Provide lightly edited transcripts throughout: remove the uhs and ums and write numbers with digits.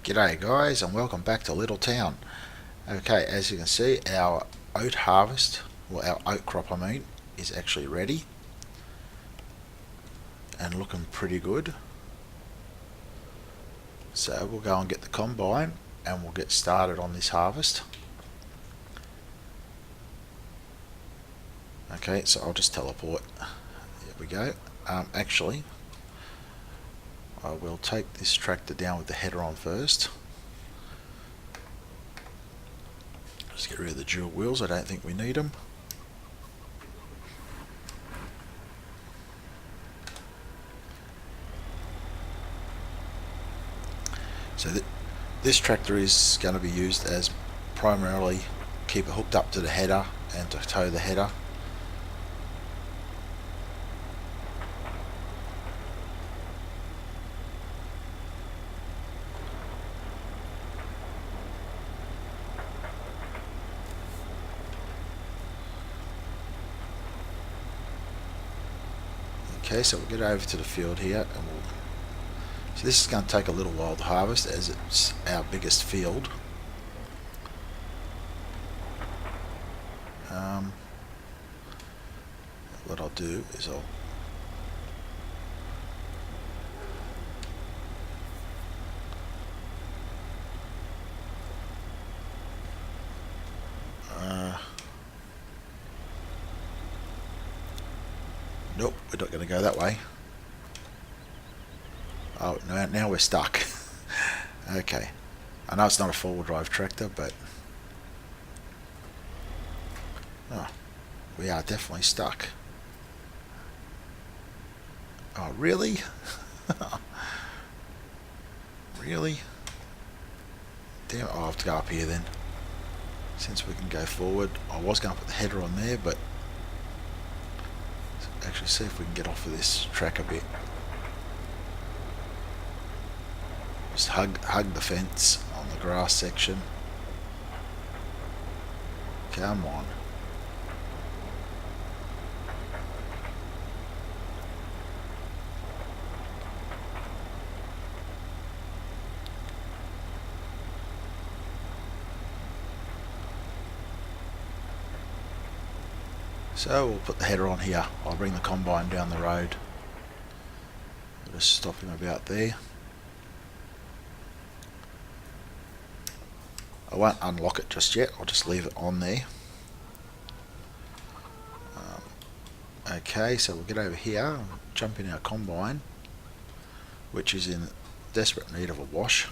G'day guys and welcome back to Little Town. Okay, as you can see our oat harvest, well our oat crop I mean, is actually ready and looking pretty good. So we'll go and get the combine and we'll get started on this harvest. Okay, so I'll just teleport. There we go. Actually, I will take this tractor down with the header on first. Just get rid of the dual wheels, I don't think we need them. So this tractor is going to be used as primarily keep it hooked up to the header and to tow the header. Okay, so we'll get over to the field here and so this is going to take a little while to harvest as it's our biggest field. What I'll do is nope, we're not going to go that way. Oh, no, now we're stuck. Okay. I know it's not a four-wheel drive tractor, but oh, we are definitely stuck. Oh, really? Really? Damn it, I'll have to go up here then. Since we can go forward. I was going to put the header on there, but actually see if we can get off of this track a bit. Just hug the fence on the grass section. Come on. So we'll put the header on here. I'll bring the combine down the road. I'll just stop him about there. I won't unlock it just yet, I'll just leave it on there. Okay, so we'll get over here, jump in our combine, which is in desperate need of a wash.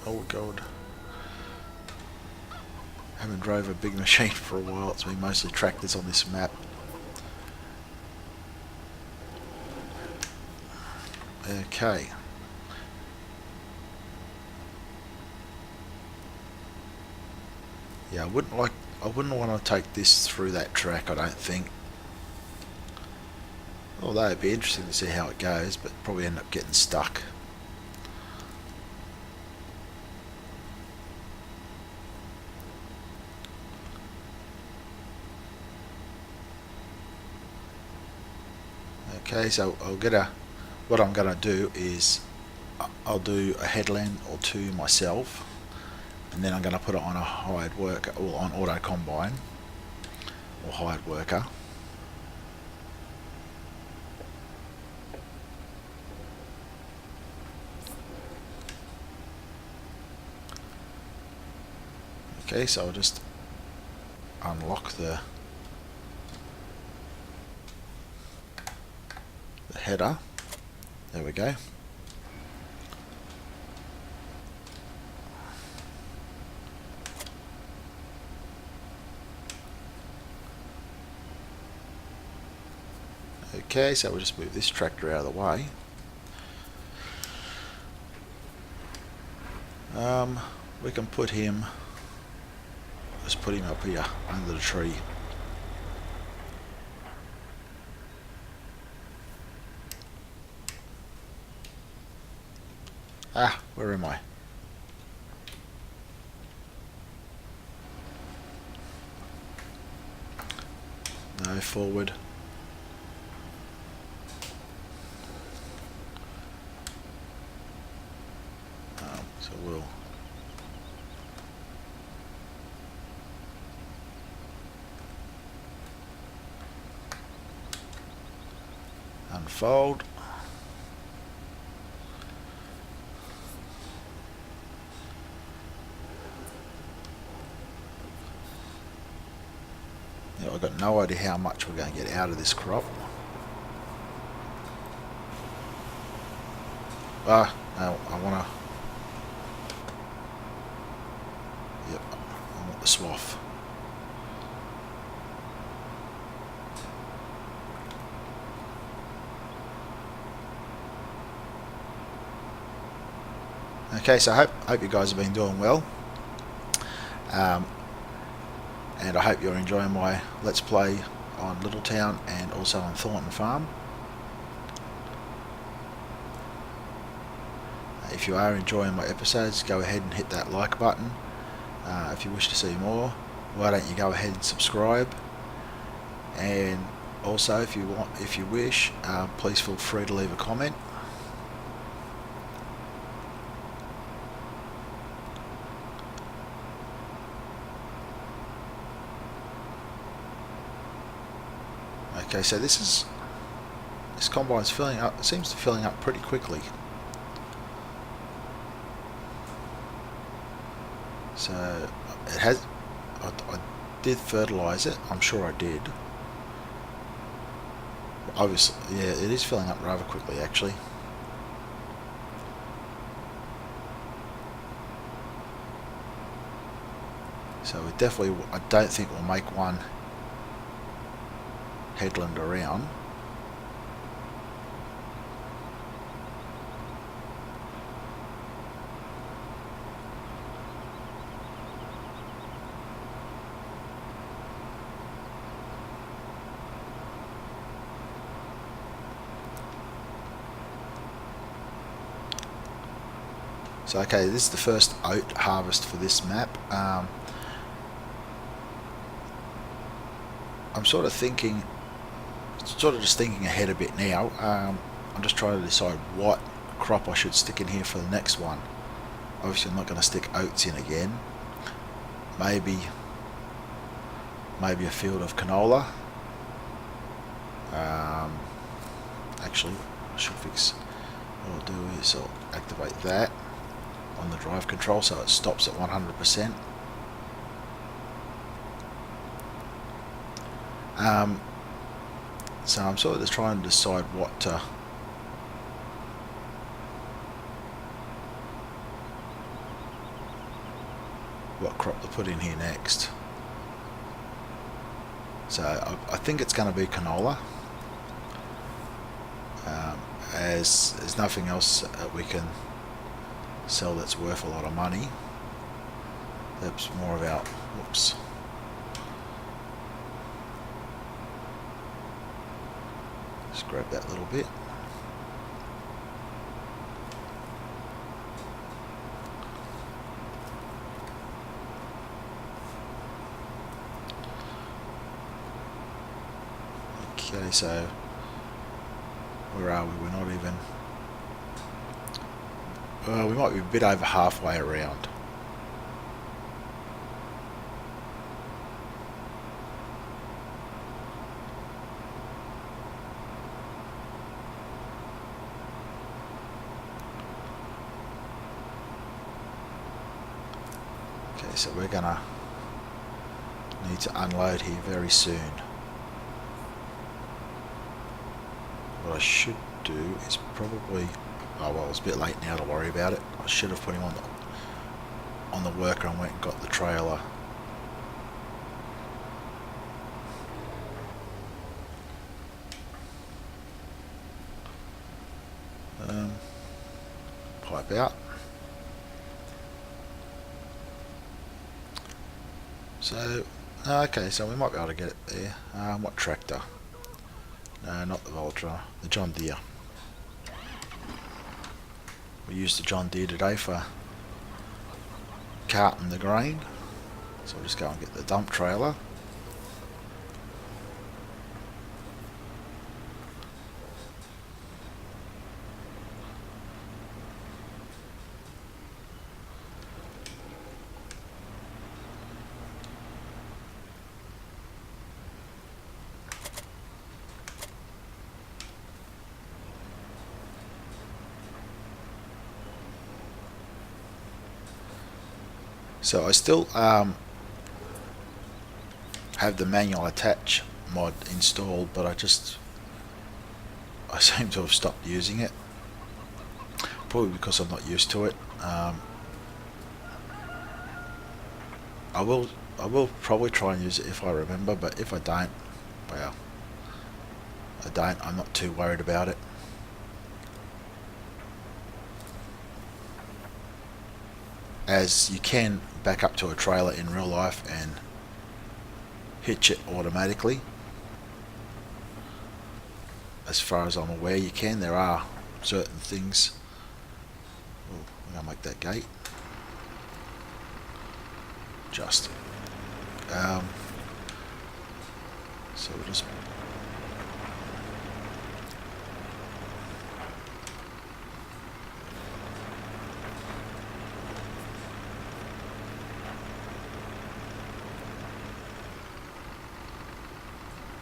Oh god. Haven't drove a big machine for a while, it's been mostly tractors on this map. Okay. Yeah, I wouldn't want to take this through that track, I don't think. Although it'd be interesting to see how it goes, but probably end up getting stuck. Okay, so what I'm going to do is I'll do a headland or two myself, and then I'm going to put it on a hired worker, or on auto combine or hired worker. Okay, so I'll just unlock the header. There we go. Okay, so we'll just move this tractor out of the way. We can put him, let's put him up here under the tree. Ah, where am I? move forward. So we'll unfold. Yeah, I've got no idea how much we're going to get out of this crop. No, I want to... Yep, I want the swath. Okay, so I hope you guys have been doing well. And I hope you're enjoying my Let's Play on Littletown and also on Thornton Farm. If you are enjoying my episodes, go ahead and hit that like button. If you wish to see more, why don't you go ahead and subscribe? And also, if you wish, please feel free to leave a comment. Okay, so this combine's filling up. It seems to be filling up pretty quickly. So it has. I did fertilise it. I'm sure I did. Obviously, yeah, it is filling up rather quickly, actually. So we definitely. I don't think we'll make one headland around. So okay, this is the first oat harvest for this map. I'm sort of just thinking ahead a bit now. I'm just trying to decide what crop I should stick in here for the next one. Obviously I'm not going to stick oats in again. Maybe a field of canola. Actually, I should fix. What I'll do is I'll activate that on the drive control so it stops at 100%. So I'm sort of just trying to decide what crop to put in here next. So I think it's going to be canola, as there's nothing else that we can sell that's worth a lot of money. That's more about, whoops. Just grab that little bit. Okay, so where are we? We're not even... Well, we might be a bit over halfway around. Okay, so we're gonna need to unload here very soon. What I should do is probably... Oh well, it's a bit late now to worry about it. I should have put him on the worker and went and got the trailer. Pipe out. So, okay, so we might be able to get it there. What tractor? No, not the Valtra, the John Deere. We used the John Deere today for carting the grain. So we'll just go and get the dump trailer. So I still have the manual attach mod installed, but I seem to have stopped using it, probably because I'm not used to it. I will probably try and use it if I remember, but if I don't, well, I'm not too worried about it. As you can back up to a trailer in real life and hitch it automatically. As far as I'm aware, you can. There are certain things. Oh, I'm going to make that gate. Just. So we'll just.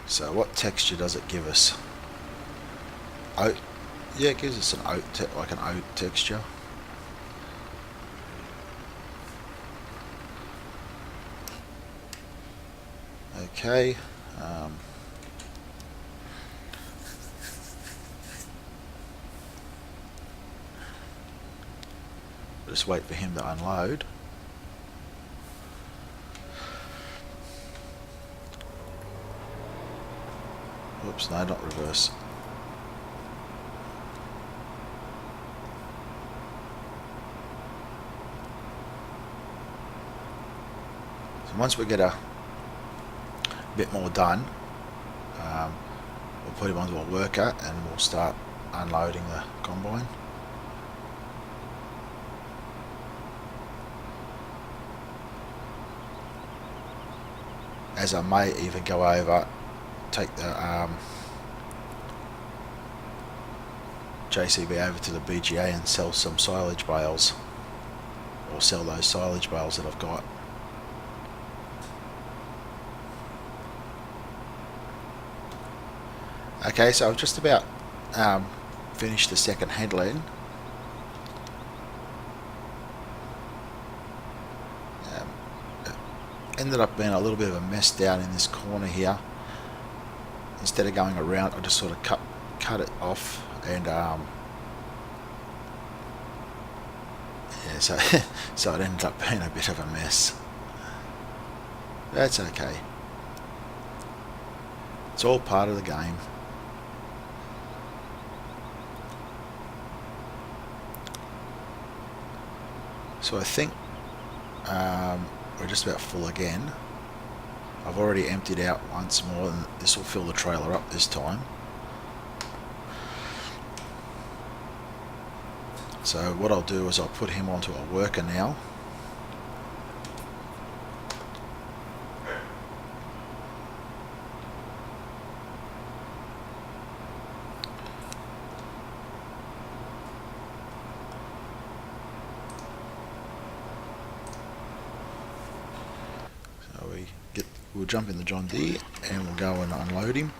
So what texture does it give us? Oat. Yeah, it gives us an oat, like an oat texture. Okay. Just wait for him to unload. Oops, no, not reverse. So once we get a bit more done, we'll put him onto a worker and we'll start unloading the combine. As I may even go over, take the JCB over to the BGA and sell some silage bales, or sell those silage bales that I've got. Okay, so I've just about finished the second headland. Ended up being a little bit of a mess down in this corner here. Instead of going around, I just sort of cut it off, and yeah, so so it ended up being a bit of a mess. That's okay. It's all part of the game. So I think we're just about full again. I've already emptied out once more, and this will fill the trailer up this time. So what I'll do is I'll put him onto a worker now. We'll jump in the John Deere and we'll go and unload him.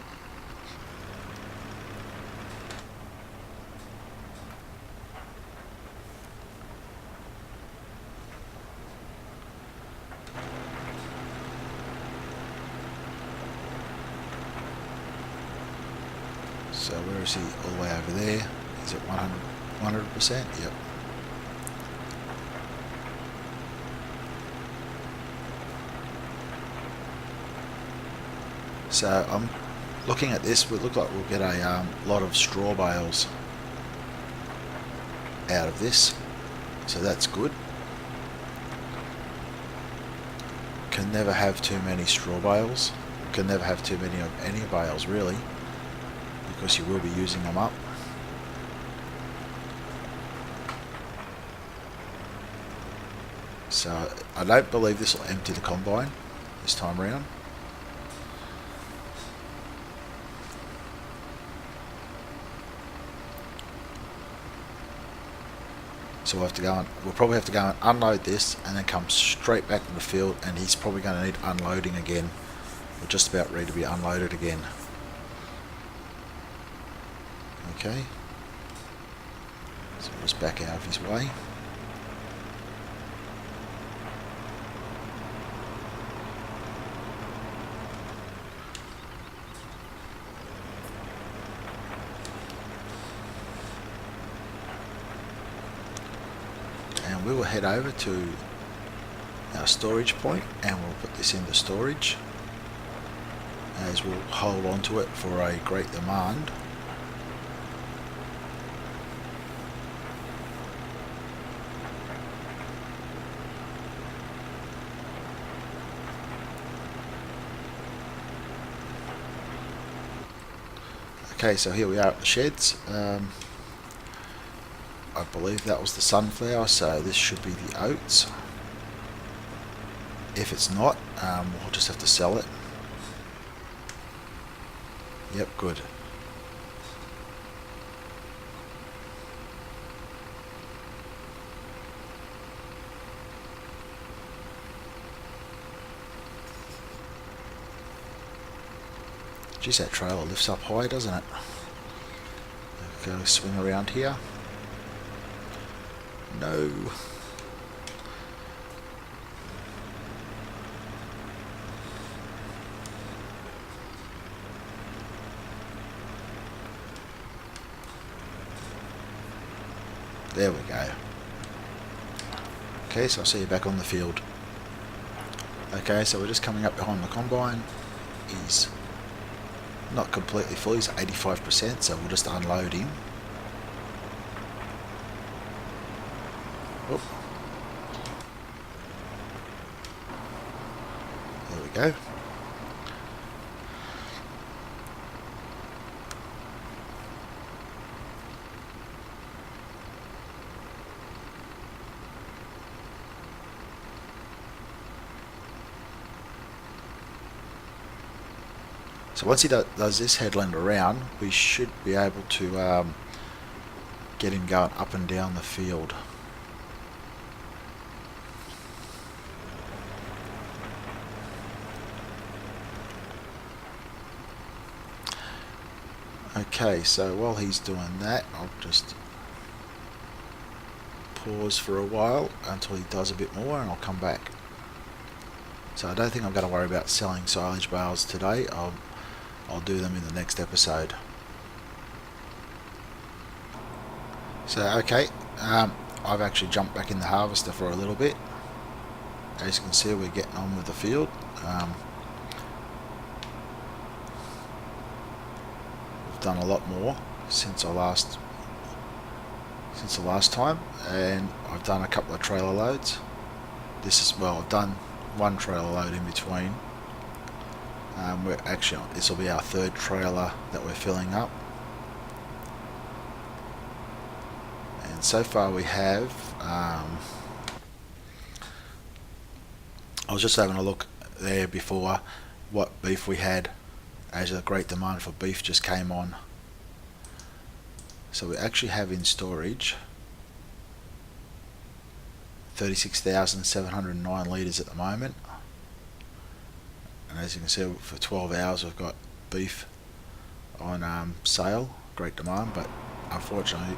So where is he? All the way over there. Is it 100%? Yep. So I'm looking at this. We look like we'll get a lot of straw bales out of this, so that's good. Can never have too many straw bales. Can never have too many of any bales really, because you will be using them up. So I don't believe this will empty the combine this time around. So we'll probably have to go and unload this and then come straight back to the field, and he's probably going to need unloading again. We're just about ready to be unloaded again. Okay. So we'll just back out of his way. we will head over to our storage point and we'll put this into storage, as we'll hold on to it for a great demand. Okay, so here we are at the sheds. I believe that was the sunflower, so this should be the oats. If it's not, we'll just have to sell it. Yep, good. Geez, that trailer lifts up high, doesn't it? Go swing around here. No. There we go. Okay, so I'll see you back on the field. Okay, so we're just coming up behind the combine. He's not completely full, he's 85%, so we'll just unload him. Oop. There we go. So once he does this headland around, we should be able to get him going up and down the field. Okay, so while he's doing that, I'll just pause for a while until he does a bit more and I'll come back. So I don't think I'm going to worry about selling silage bales today. I'll do them in the next episode. So okay, I've actually jumped back in the harvester for a little bit. As you can see, we're getting on with the field. We've done a lot more since the last time, and I've done a couple of trailer loads. I've done one trailer load in between. This will be our third trailer that we're filling up, and so far we have. I was just having a look there before what beef we had, as a great demand for beef just came on. So we actually have in storage 36,709 litres at the moment. And as you can see, for 12 hours we've got beef on sale, great demand, but unfortunately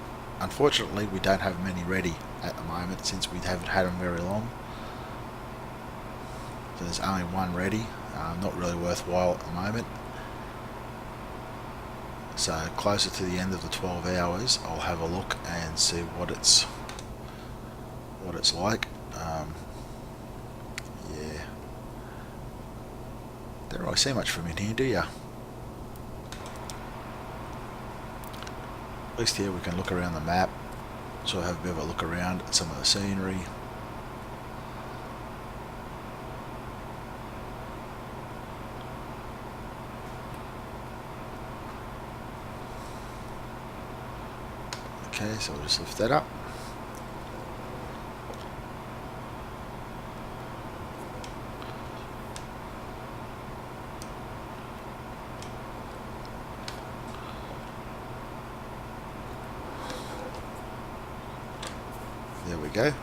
we don't have many ready at the moment since we haven't had them very long. So there's only one ready, not really worthwhile at the moment. So closer to the end of the 12 hours I'll have a look and see what it's like. Yeah. Don't really see much from in here, do ya? At least here we can look around the map, so have a bit of a look around at some of the scenery. Okay, so we'll just lift that up. There we go.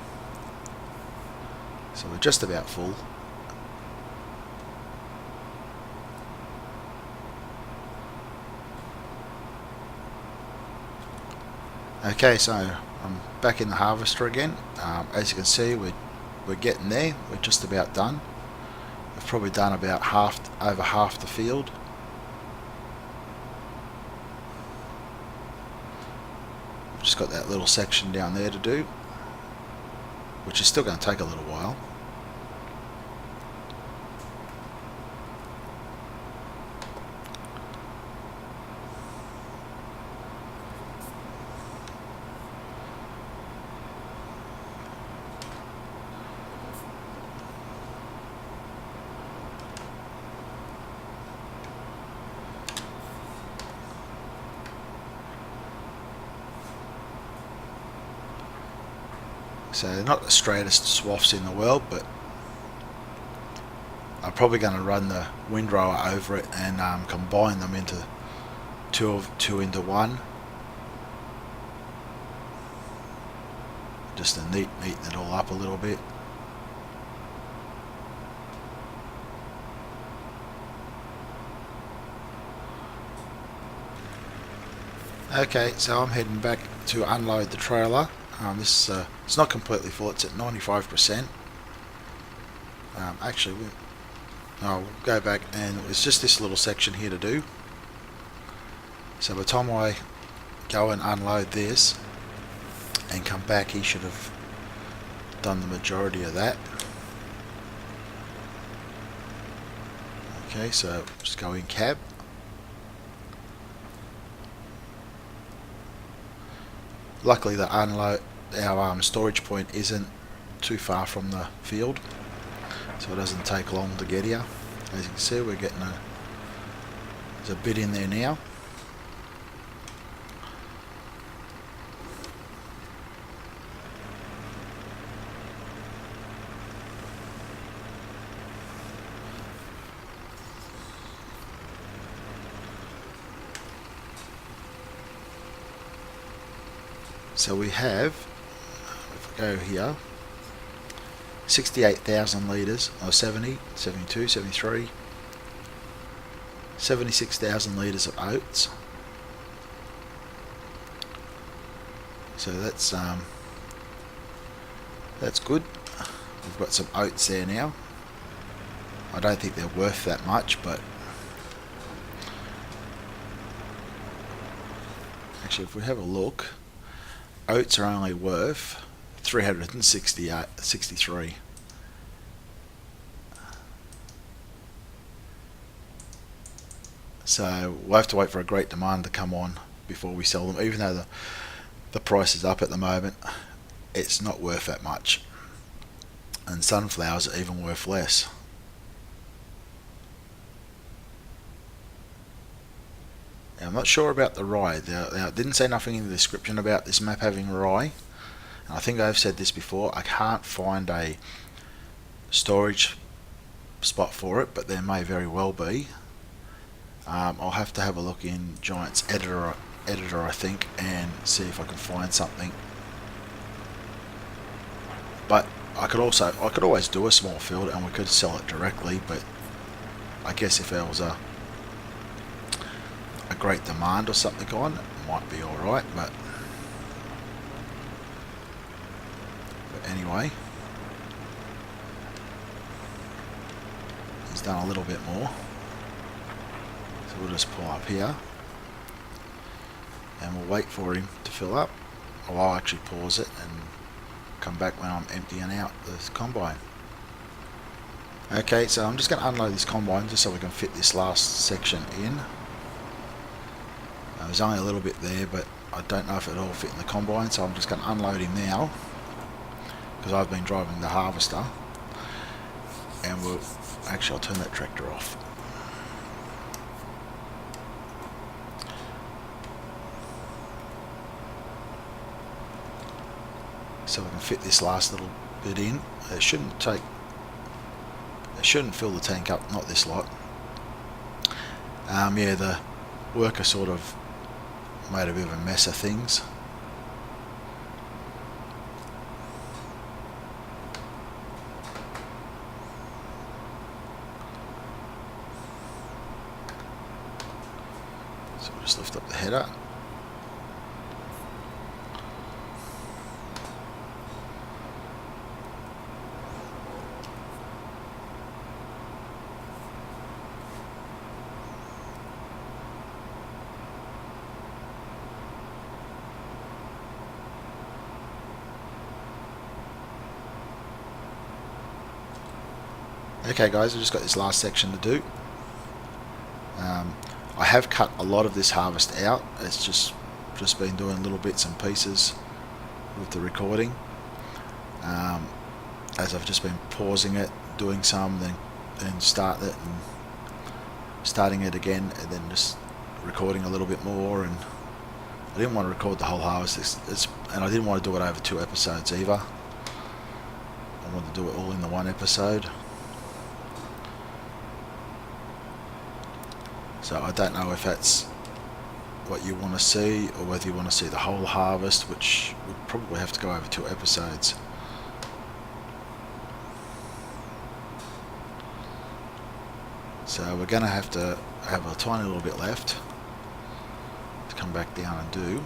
So we're just about full. Okay, so I'm back in the harvester again. As you can see, we're getting there. We're just about done. We've probably done about over half the field. We've just got that little section down there to do. which is still going to take a little while. So they're not the straightest swaths in the world, but I'm probably going to run the windrower over it and combine them into two into one, just to neaten it all up a little bit. Okay, so I'm heading back to unload the trailer. It's not completely full, it's at 95%. Actually, we'll go back, and it's just this little section here to do. So by the time I go and unload this and come back, he should have done the majority of that. Okay, so just go in cab. Luckily our storage point isn't too far from the field, so it doesn't take long to get here. As you can see, we're getting there's a bit in there now. So we have, if I go here, 68,000 litres, or 70, 72, 73, 76,000 litres of oats. So that's good. We've got some oats there now. I don't think they're worth that much, but actually if we have a look, oats are only worth 363. So we'll have to wait for a great demand to come on before we sell them. Even though the price is up at the moment, it's not worth that much. And sunflowers are even worth less. Now, I'm not sure about the rye. Now, it didn't say nothing in the description about this map having rye. And I think I've said this before, I can't find a storage spot for it, but there may very well be. I'll have to have a look in Giant's editor I think, and see if I can find something. But I could always do a small field and we could sell it directly, but I guess if there was a great demand or something on it, might be alright, but anyway, he's done a little bit more. So we'll just pull up here and we'll wait for him to fill up. Or I'll actually pause it and come back when I'm emptying out the combine. Okay, so I'm just going to unload this combine just so we can fit this last section in. There's only a little bit there, but I don't know if it'll all fit in the combine, so I'm just going to unload him now because I've been driving the harvester. And I'll turn that tractor off. So we can fit this last little bit in. It shouldn't fill the tank up, not this lot. Yeah, the worker sort of made a bit of a mess of things. So we'll just lift up the header. Okay guys, I've just got this last section to do. I have cut a lot of this harvest out. It's just been doing little bits and pieces with the recording. As I've just been pausing it, doing some, then start it and starting it again, and then just recording a little bit more. And I didn't want to record the whole harvest, and I didn't want to do it over 2 episodes either. I wanted to do it all in the one episode. So I don't know if that's what you want to see, or whether you want to see the whole harvest, which would probably have to go over 2 episodes. So we're going to have a tiny little bit left to come back down and do.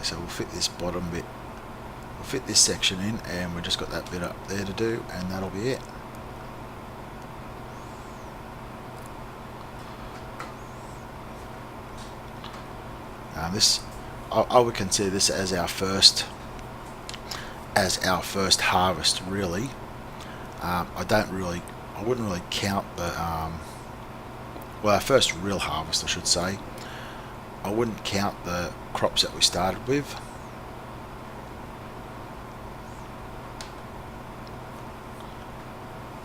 So we'll fit this bottom bit, we'll fit this section in, and we've just got that bit up there to do, and that'll be it. I would consider this as our first harvest, really. I wouldn't really count the well, our first real harvest, I should say. I wouldn't count the crops that we started with.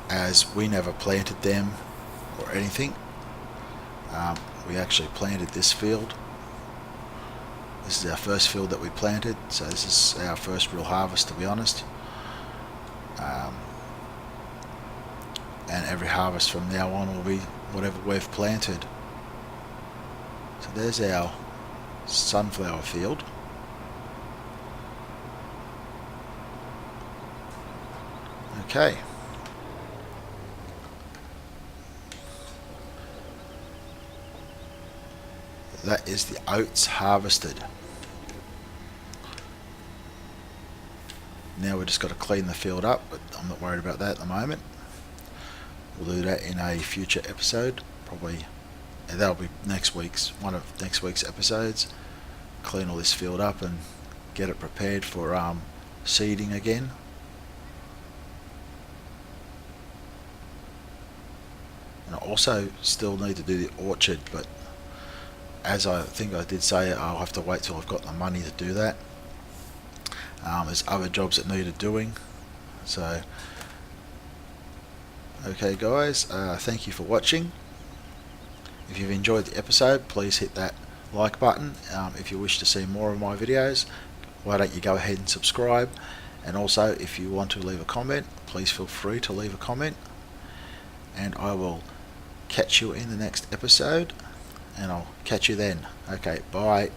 As we never planted them or anything. We actually planted this field. This is our first field that we planted, so this is our first real harvest, to be honest. And every harvest from now on will be whatever we've planted. So there's our sunflower field. Okay. That is the oats harvested. Now we've just got to clean the field up, but I'm not worried about that at the moment. We'll do that in a future episode, probably. That'll be one of next week's episodes. Clean all this field up and get it prepared for seeding again. And I also still need to do the orchard, but as I think I did say, I'll have to wait till I've got the money to do that. There's other jobs that needed doing. So, okay guys, thank you for watching. If you've enjoyed the episode, please hit that like button. If you wish to see more of my videos, why don't you go ahead and subscribe. And also, if you want to leave a comment, please feel free to leave a comment. And I will catch you in the next episode. And I'll catch you then. Okay, bye.